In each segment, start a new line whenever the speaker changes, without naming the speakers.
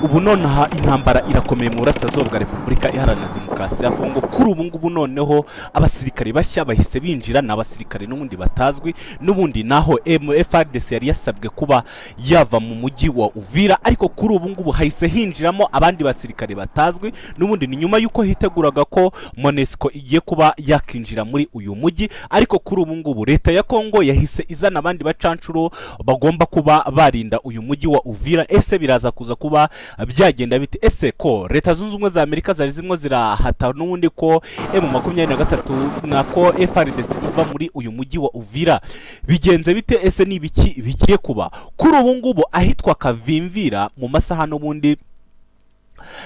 Ubu nonaha intambara irakomeye mu burasirazuba bwa Repubulika Iharanira Demokarasi ya Kongo. Kuri ubu ngubu noneho abasirikare bashya bahise binjira, n'abasirikare n'ubundi batazwi, n'ubundi naho FARDC yari yasabwe kuba yava mu mujyi wa Uvira, ariko kuri ubu ngubu hahise hinjiramo abandi basirikare batazwi, n'ubundi ni nyuma yuko hiteguraga ko MONUSCO igiye kuba yakinjira muri uyu mujyi. Ariko kuri ubu ngubu leta ya Kongo yahise izana abandi bacancuro bagomba kuba barinda uyu mujyi wa Uvira. Ese biraza kuza kuba byagenda bite? Ese ko leta zunze ubumwe za Amerika zari zimwe zirahata n'ubundi ko M23 nako FARDC iva muri uyu mujyi wa Uvira, bigenze bite? Ese ni ibiki bigiye kuba? Kuri ubu ngubu ahitwa Kavimvira mu masaha n'ubundi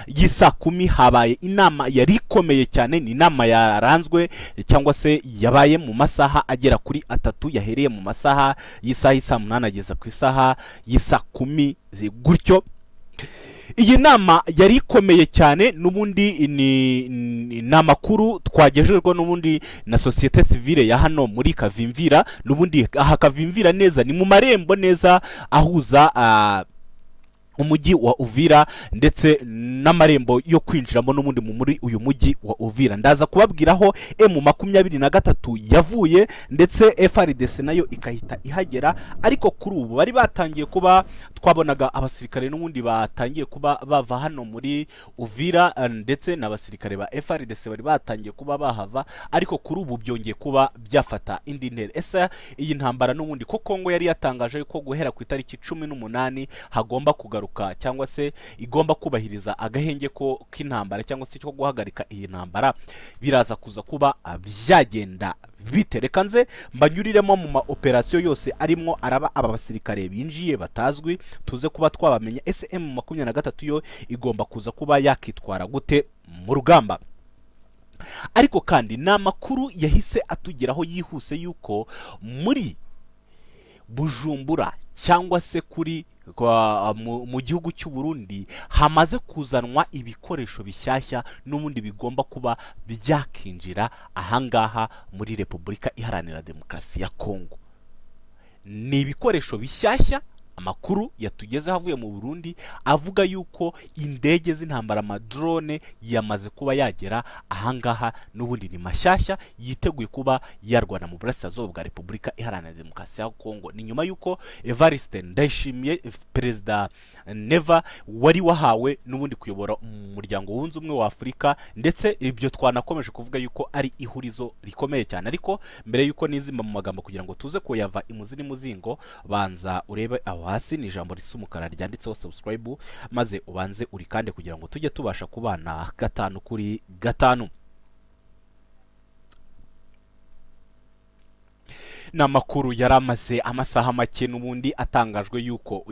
y'isa 10 habaye inama yari ikomeye cyane. Ni inama yaranzwe cyangwa se yabaye mu masaha agera kuri 3, yahereye mu masaha y'isaha 8 ageza ku isaha y'isa 10 gutyo. Iyi nama yari ikomeye cyane, n'ubundi ni namakuru twagejejwe n'ubundi na societe civile ya hano muri Kavimvira. N'ubundi aha Kavimvira neza ni mu marembo neza ahuza umujyi wa Uvira ndetse n'amarembo yo kwinjiramo n'ubundi muri uyu mujyi wa Uvira. Ndaza kubabwiraho M23 yavuye ndetse FARDC nayo ikahita ihagera. Ariko kuri ubu bari batangiye kuba twabonaga abasirikare n'ubundi batangiye kuba bava hano muri Uvira, ndetse n'abasirikare ba FARDC bari batangiye kuba bahava, ariko kuri ubu byongeye kuba byafata indi ntera. Ese iyi ntambara n'ubundi ko Kongo yari yatangaje ko guhera ku itariki 18 hagomba kugaruka cyangwa se igomba kubahiriza agahenge ko k'intambara cyangwa se cyo guhagarika iyi ntambara, biraza kuza kuba byagenda bitereka nze mbanyuriremo mu ma operation yose arimo araba aba basirikare binjiye batazwi, tuze kuba twabamenya. M23 yo igomba kuza kuba yakitwara gute mu rugamba. Ariko kandi namakuru yahise atugeraho yihuse yuko muri Bujumbura cyangwa se kuri mu gihugu cy'u Burundi hamaze kuzanwa ibikoresho bishyashya n'ubundi bigomba kuba byakinjira ahangaha muri Repubulika Iharanira Demokarasi ya Kongo. Ni ibikoresho bishyashya. Amakuru yatugeze havuye mu Burundi avuga yuko indege z'intambara amadrone yamaze kuba yagera ahangaha, n'ubundi ni mashyashya yiteguye kuba yarwana mu burasirazuba bwa Repubulika Iharanira Demokarasi ya Kongo. Ni nyuma yuko Evariste Ndayishimiye perezida Neva wari wahawe n'ubundi kuyobora umuryango wunze umwe wa Afurika, ndetse ibyo twanakomeje kuvuga yuko ari ihurizo rikomeye cyane. Ariko mbere yuko nizimba mu magambo kugira ngo tuze kuyava imuzini muzingo, banza urebe aho hasi ni ijambo risa umukara ryanditseho subscribe, maze ubanze urikande kugira ngo tujye tubasha kubana 5 kuri 5. Namakuru yaramaze amasaha make n'ubundi atangajwe yuko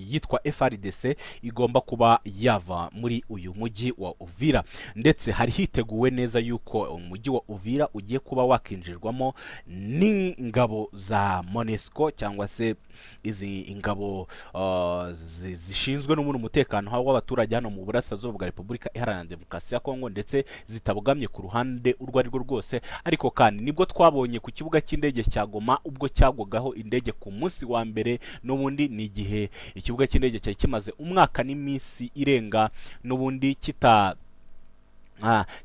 yitwa FARDC igomba kuba yava muri uyu mujyi wa Uvira, ndetse hari hiteguwe neza yuko umujyi wa Uvira ugiye kuba wakinjirwamo n'ingabo za MONUSCO cyangwa se izi ingabo zishinzwe n'umuntu umutekano w'abaturage hano mu burasirazuba bwa Repubulika Iharanira Demokarasi ya Kongo, ndetse zitabugamye ku ruhande urwo ari rwo rwose. Ariko kandi nibwo twabonye ku kibuga cy'indege cya Goma ubwo cyagwagaho indege ku munsi wa mbere, n'ubundi ni igihe ikibuga cy'indege cyari kimaze umwaka n'iminsi irenga n'ubundi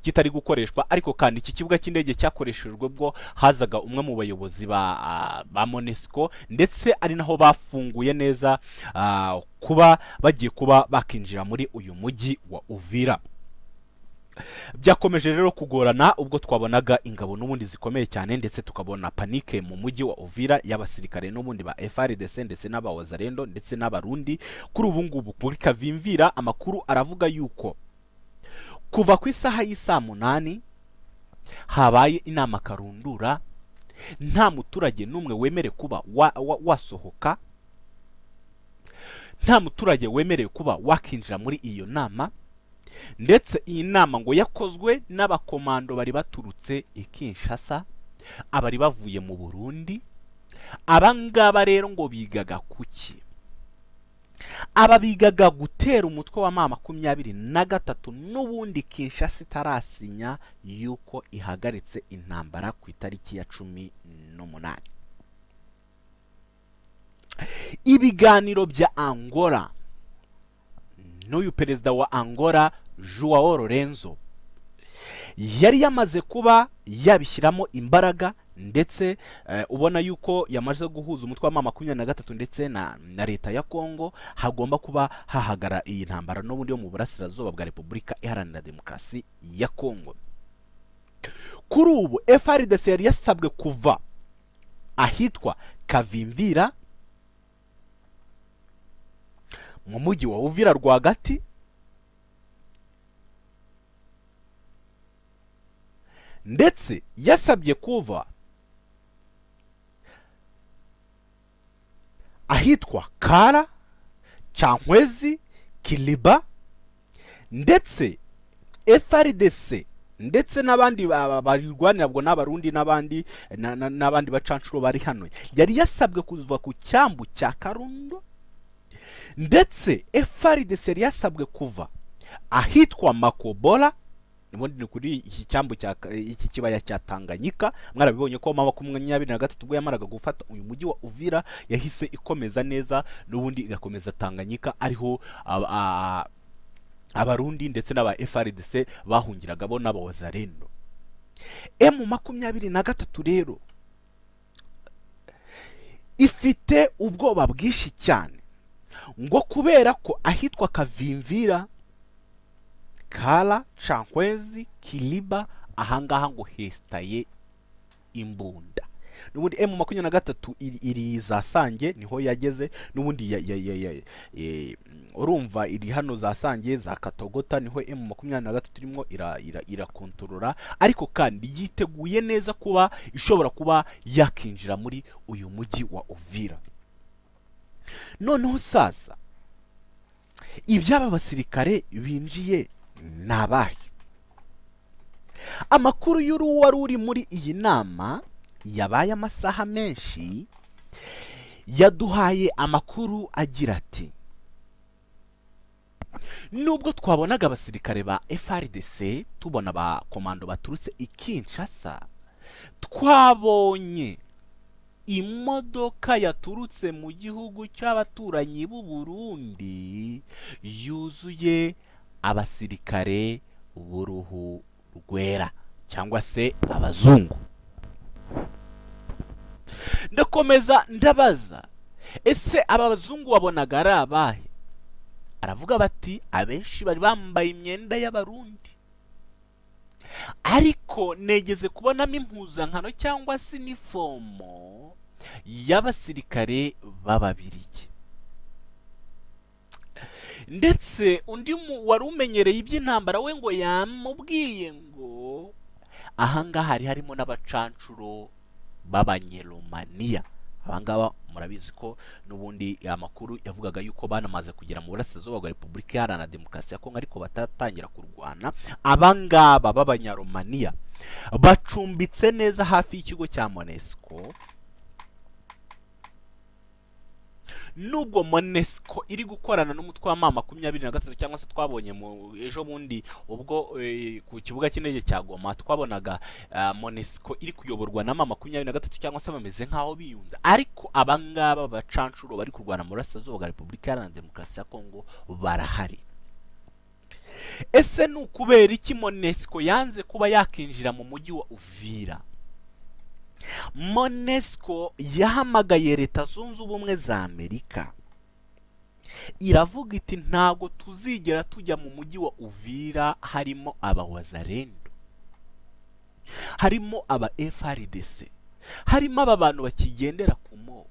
kitari gukoreshwa. Ariko kandi iki kibuga cy'indege cyakoreshejwe bwo hazaga umwe mu bayobozi ba MONUSCO, ndetse ari naho bafunguye neza kuba bagiye kuba bakinjira muri uyu mujyi wa Uvira. Byakomeje rero kugorana ubwo twabonaga ingabo n'ubundi zikomeye cyane, ndetse tukabona panike mu mujyi wa Uvira y'abasirikare n'ubundi ba FARDC ndetse n'abawazarendo ndetse n'abarundi. Kuri ubu ngubu kuri Kavimvira amakuru aravuga yuko kuva ku isaha y'isa 8 habaye inama karundura, nta muturage n'umwe wemere kuba wasohoka, nta muturage wemerewe kuba wakinjira muri iyo nama. Ndetse iyi nama ngo yakozwe n'abakomando bari baturutse Kinshasa, abari bavuye mu Burundi. Abangaba rero ngo bigaga kuki? Aba bigaga gutera umutwe wa MA23 n'ubundi Kinshasa itarasinya yuko ihagaritse intambara ku itariki ya 18. Ibiganiro bya Angola n'uyu perezida wa Angola Joao Lorenzo yari yamaze kuba yabishyiramo imbaraga, ndetse ubona yuko yamaze guhuza umutwe wa MA23 ndetse na leta ya Kongo, hagomba kuba hahagara iyi ntambara n'ubundi yo mu burasirazuba bwa Repubulika Iharanira Demokarasi ya Kongo. Kuri ubu FARDC yari yasabwe kuva ahitwa Kavimvira mu mujyi wa Uvira rwagati, ndetse yasabye kuva ahitwa Kara, Cankwezi, Kiliba, ndetse FARDC ndetse n'abandi barirwanira bwo n'abarundi n'abandi bacancuro bari hano yari yasabwe kuva ku cyambu cya Karundo, ndetse FARDC yari yasabwe kuva ahitwa Makobola, ni kuri iki cyambu cya iki kibaya cya Tanganyika. Mwarabibonye ko MA23 ubwo yamaraga gufata uyu mujyi wa Uvira yahise ikomeza neza n'ubundi igakomeza Tanganyika, ariho abarundi ndetse n'aba FARDC bahungiraga bo n'abawazarendo. M23 rero ifite ubwoba bwishi cyane, ngo kubera ko ahitwa Kavimvira, Kala, Cankwezi, Kiliba, ahangaha ngo hestaye imbunda. Nubundi M23 iri za Sange niho yageze, nubundi urumva iri hano za Sange za Katogota niho M23 irimo irakontorora, ariko kandi yiteguye neza kuba ishobora kuba yakinjira muri uyu mujyi wa Uvira. Noneho sasa iby'aba basirikare binjiye nabahe? Amakuru y'uruwari uri muri iyi nama yabaye amasaha menshi yaduhaye amakuru agira ati, nubwo twabonaga abasirikare ba FARDC, tubona ba komando baturutse i Kinshasa, twabonye imodoka yaturutse mu gihugu cy'abaturanyi b'u Burundi yuzuye abasirikare b'uruhu rwera cyangwa se abazungu. Ndakomeza ndabaza, ese aba bazungu wabonaga ari abahe? Aravuga bati abenshi bari bambaye imyenda y'abarundi, ariko negeze kubonamo impuzankano cyangwa se inifomo y'abasirikare b'Ababirigi. Ndetse undi wari umenyereye iby'intambara we ngo yamubwiye ngo ahangaha harimo n'abacancuro b'Abanyeromaniya. Abangaba murabizi ko nubundi amakuru yavugaga yuko banamaze kugera mu burasirazuba bwa Repubulika Iharanira Demokarasi ya Kongo, ariko batatangira kurwana. Abangaba b'Abanyaromaniya bacumbitse neza hafi y'ikigo cya MONUSCO, nubwo MONUSCO iri gukorana n'umutwe wa MA23 cyangwa se twabonye mu ejo bundi ubwo ku kibuga cy'indege cya Goma twabonaga MONUSCO iri kuyoborwa na MA23 cyangwa se bameze nkaho biyunze, ariko abangaba bacancuro bari kurwana mu burasirazuba bwa Repubulika Iharanira Demokarasi ya Kongo barahari. Ese nukubera iki MONUSCO yanze kuba yakinjira mu mujyi wa Uvira? MONUSCO yahamagaye Leta Zunze Ubumwe za Amerika, iravuga iti ntago tuzigera tujya mu mujyi wa Uvira harimo abawazarendo, harimo aba FARDC, harimo aba bantu bakigendera ku moko.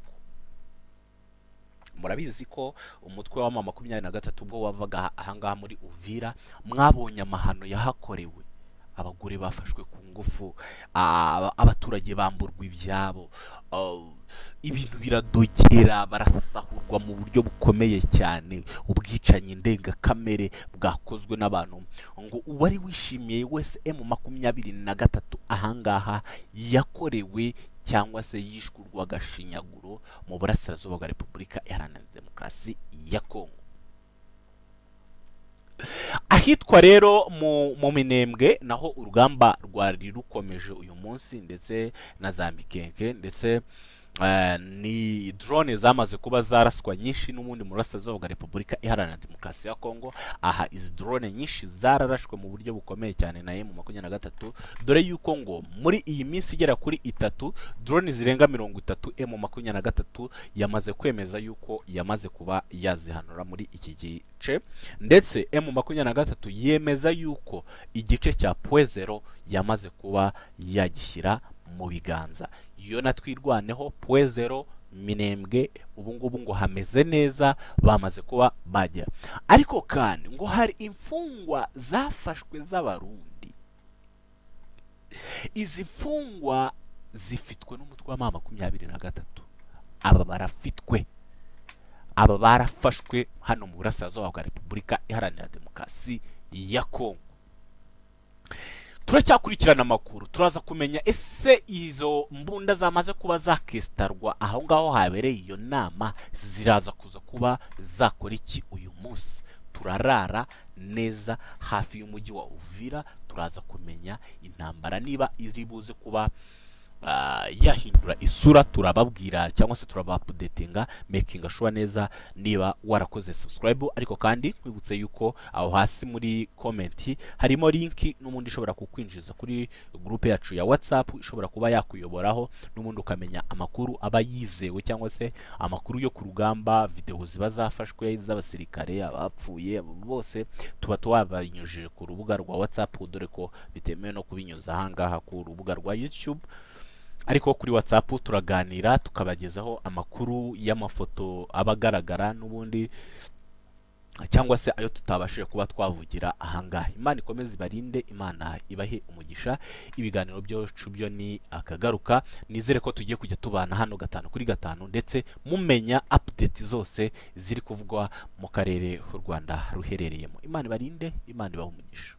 Murabizi ko umutwe wa MA23 ubwo wavaga ahangaha muri Uvira, mwabonye amahano yahakorewe, abagore bafashwe ku ngufu, abaturage bamburwa ibyabo, ibintu biradogera, barasahurwa mu buryo bukomeye cyane, ubwicanyi ndengakamere bwakozwe n'abantu ngo uwari wishimiye wese M23 ahangaha yakorewe cyangwa se yishkurwa gashinyaguro mu burasirazuba bwa Repubulika Iharanira Demokarasi ya Kongo. Ahitwa rero mu Minembwe naho urugamba rwari rukomeje uyu munsi, ndetse na Zambikenke, ndetse ni drone zamaze kuba zaraswa nyinshi n'ubundi mu burasirazuba bwa Repubulika Iharanira Demokarasi ya Kongo. Aha izi drone nyinshi zararashwe mu buryo bukomeye cyane na M23, dore yuko ngo muri iyi minsi igera kuri itatu drone zirenga 30 M23 yamaze kwemeza yuko yamaze kuba yazihanura muri iki gice, ndetse M23 yemeza yuko igice cya Pwezero yamaze kuba yagishyira mu biganza. Yo natwirwaneho Pwezero Minembwe ubu ngubu ngo hameze neza, bamaze kuba bajya. Ariko kandi ngo hari imfungwa zafashwe z'abarundi. Izi mfungwa zifitwe n'umutwe wa MA23. Aba barafitwe, aba barafashwe hano mu burasirazuba bwa Repubulika Iharanira Demokarasi ya Kongo. Turacyakurikirana amakuru, turaza kumenya ese izo mbunda zamaze kuba zakestarwa aho ngaho habereye iyo nama ziraza kuza kuba zakora iki uyu munsi. Turarara neza hafi y'umujyi wa Uvira, turaza kumenya intambara niba iri buze kuba yahindura isura. Turababwira cyangwa se turabapdatinga, making sure neza niba warakoze subscribe. Ariko kandi kwibutse yuko aho hasi muri comment harimo link n'umundi ishobora kukwinjiza kuri groupe yacu ya WhatsApp, ishobora kuba yakuyoboraho n'umundi ukamenya amakuru aba yizewe cyangwa se amakuru yo ku rugamba, video ziba zafashwe z'abasirikare, abapfuye bose tuba twababinyujije ku rubuga rwa WhatsApp, dore ko bitemewe no kubinyuza ahangaha ku rubuga rwa YouTube. Ariko kuri WhatsApp turaganira tukabagezaho amakuru y'amafoto abagaragara n'ubundi cyangwa se ayo tutabashije kuba twavugira ahangaha. Imana ikomeze ibarinde, Imana ibahe umugisha. Ibiganiro byacu byo ni akagaruka, nizere ko tugiye kujya tubana hano 5 kuri 5 ndetse mumenya update zose ziri kuvugwa mu karere u Rwanda ruherereyemo. Imana ibarinde, Imana ibahe umugisha.